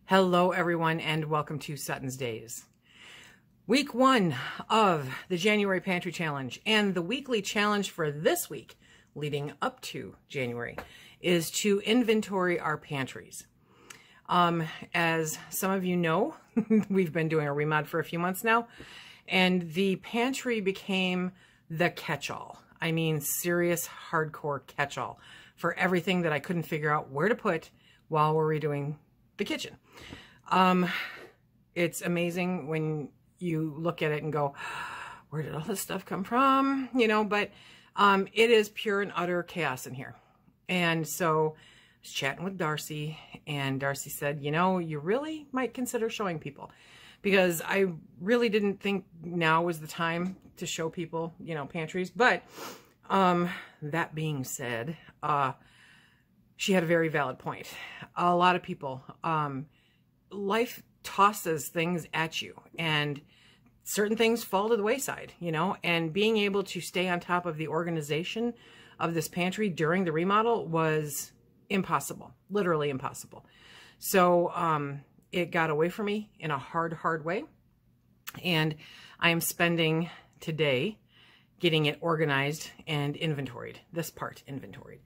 Hello everyone and welcome to SuttonsDaze. Week 1 of the January Pantry Challenge, and the weekly challenge for this week leading up to January is to inventory our pantries. As some of you know, we've been doing a remod for a few months now, and the pantry became the catch-all. I mean, serious hardcore catch-all for everything that I couldn't figure out where to put while we're redoing the kitchen. It's amazing when you look at it and go, where did all this stuff come from? You know, but it is pure and utter chaos in here. And so I was chatting with Darcy, and Darcy said, you know, you really might consider showing people, because I really didn't think now was the time to show people, you know, pantries. But that being said, she had a very valid point. A lot of people, life tosses things at you, and certain things fall to the wayside, you know, and being able to stay on top of the organization of this pantry during the remodel was impossible, literally impossible. So it got away from me in a hard way, and I am spending today getting it organized and inventoried, this part inventoried.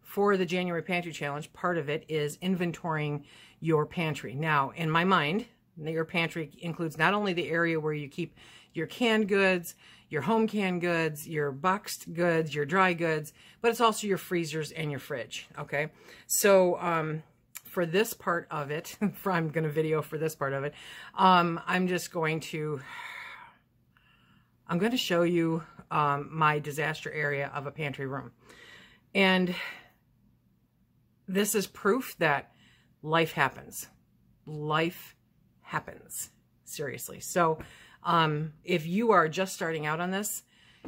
For the January Pantry Challenge, part of it is inventorying your pantry. Now, in my mind, your pantry includes not only the area where you keep your canned goods, your home canned goods, your boxed goods, your dry goods, but it's also your freezers and your fridge, okay? So for this part of it, I'm going to video for this part of it, I'm going to show you my disaster area of a pantry room. And this is proof that life happens. Life happens. Seriously. So if you are just starting out on this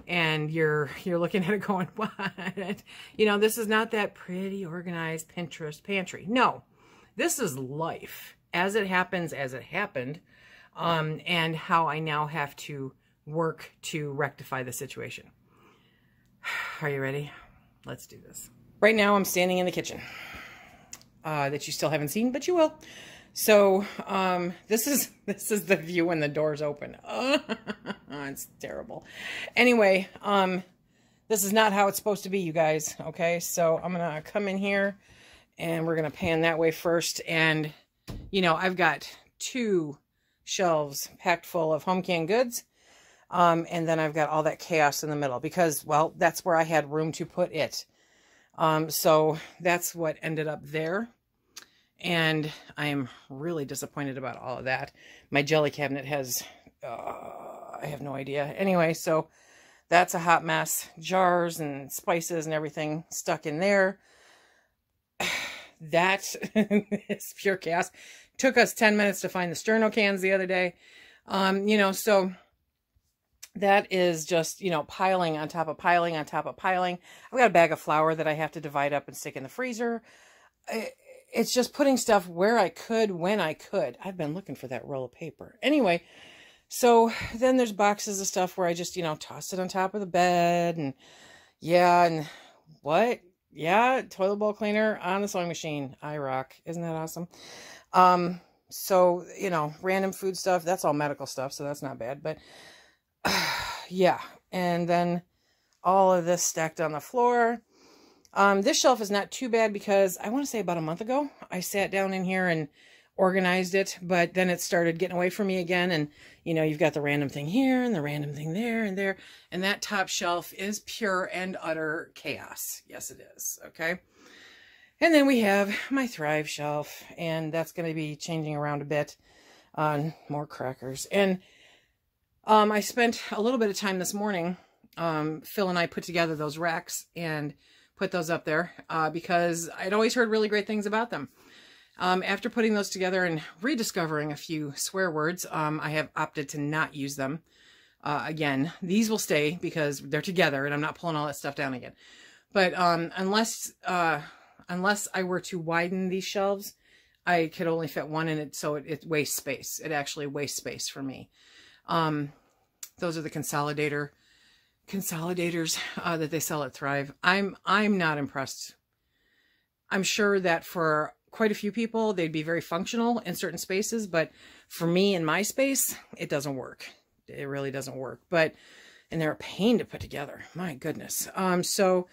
and you're looking at it going, what? You know, this is not that pretty organized Pinterest pantry. No, this is life as it happens, as it happened, and how I now have to work to rectify the situation. Are you ready? Let's do this. Right now I'm standing in the kitchen that you still haven't seen, but you will. So this is the view when the doors open. It's terrible. Anyway, this is not how it's supposed to be, you guys. Okay, so I'm gonna come in here and we're gonna pan that way first. And you know, I've got 2 shelves packed full of home canned goods. And then I've got all that chaos in the middle because, well, that's where I had room to put it. So that's what ended up there. And I am really disappointed about all of that. My jelly cabinet has, I have no idea. Anyway, so that's a hot mess. Jars and spices and everything stuck in there. That is pure chaos. Took us 10 minutes to find the Sterno cans the other day. You know, so that is just, you know, piling on top of piling on top of piling. I've got a bag of flour that I have to divide up and stick in the freezer. It's just putting stuff where I could, when I could. I've been looking for that roll of paper. Anyway, so then there's boxes of stuff where I just, you know, toss it on top of the bed. And yeah, and what? Yeah, toilet bowl cleaner on the sewing machine. I rock. Isn't that awesome? So, you know, random food stuff. That's all medical stuff, so that's not bad. But yeah, and then all of this stacked on the floor. This shelf is not too bad because I want to say about a month ago, I sat down in here and organized it, but then it started getting away from me again. And, you know, you've got the random thing here and the random thing there and there. And that top shelf is pure and utter chaos. Yes, it is. Okay. And then we have my Thrive shelf, and that's going to be changing around a bit on more crackers. And I spent a little bit of time this morning. Phil and I put together those racks and put those up there because I'd always heard really great things about them. After putting those together and rediscovering a few swear words, I have opted to not use them. Again, these will stay because they're together and I'm not pulling all that stuff down again. But unless I were to widen these shelves, I could only fit one in it, so it wastes space. It actually wastes space for me. Those are the consolidators that they sell at Thrive. I'm not impressed. I'm sure that for quite a few people, they'd be very functional in certain spaces, but for me in my space, it doesn't work. It really doesn't work. But, and they're a pain to put together. My goodness. So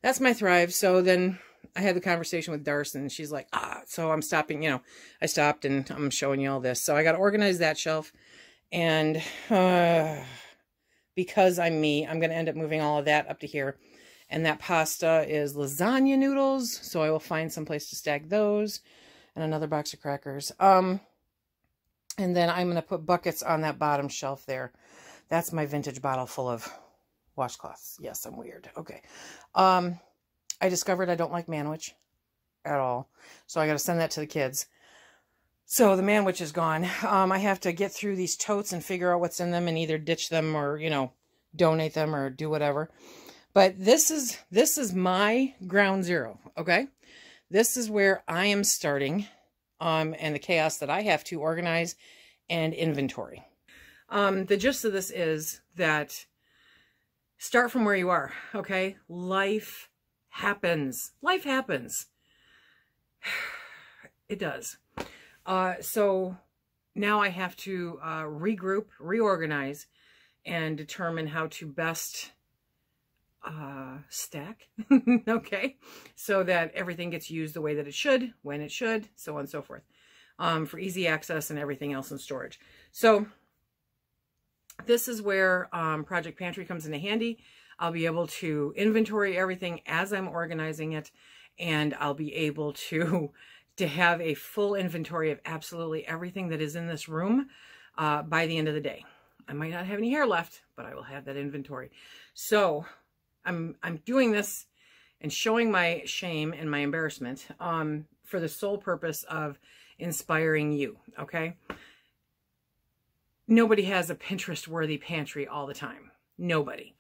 that's my Thrive. So then I had the conversation with Darcy, and she's like, so I'm stopping, you know, I stopped and I'm showing you all this. So I got to organize that shelf. And because I'm me, I'm going to end up moving all of that up to here. And that pasta is lasagna noodles. So I will find some place to stack those, and another box of crackers. And then I'm going to put buckets on that bottom shelf there. That's my vintage bottle full of washcloths. Yes, I'm weird. Okay. I discovered I don't like manwich at all. So I got to send that to the kids. So the manwich is gone. I have to get through these totes and figure out what's in them and either ditch them or, you know, donate them or do whatever. But this is my ground zero. Okay. This is where I am starting, and the chaos that I have to organize and inventory. The gist of this is that start from where you are. Okay. Life happens. Life happens. It does. So now I have to regroup, reorganize, and determine how to best stack. Okay. So that everything gets used the way that it should, when it should, so on and so forth, for easy access and everything else in storage. So this is where Project Pantry comes into handy. I'll be able to inventory everything as I'm organizing it, and I'll be able to have a full inventory of absolutely everything that is in this room by the end of the day. I might not have any hair left, but I will have that inventory. So I'm doing this and showing my shame and my embarrassment for the sole purpose of inspiring you, okay? Nobody has a Pinterest-worthy pantry all the time. Nobody.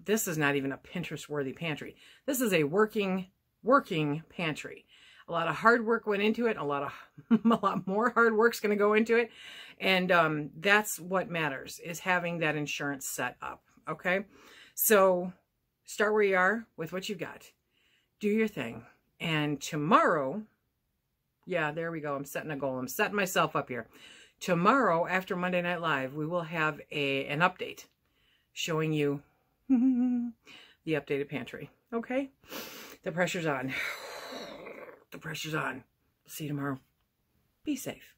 This is not even a Pinterest-worthy pantry. This is a working pantry. A lot of hard work went into it. A lot more hard work's going to go into it. And that's what matters, is having that insurance set up. Okay. So start where you are with what you've got. Do your thing. And tomorrow, yeah, there we go. I'm setting a goal. I'm setting myself up here. Tomorrow, after Monday Night Live, we will have an update showing you the updated pantry. Okay. The pressure's on. The pressure's on. See you tomorrow. Be safe.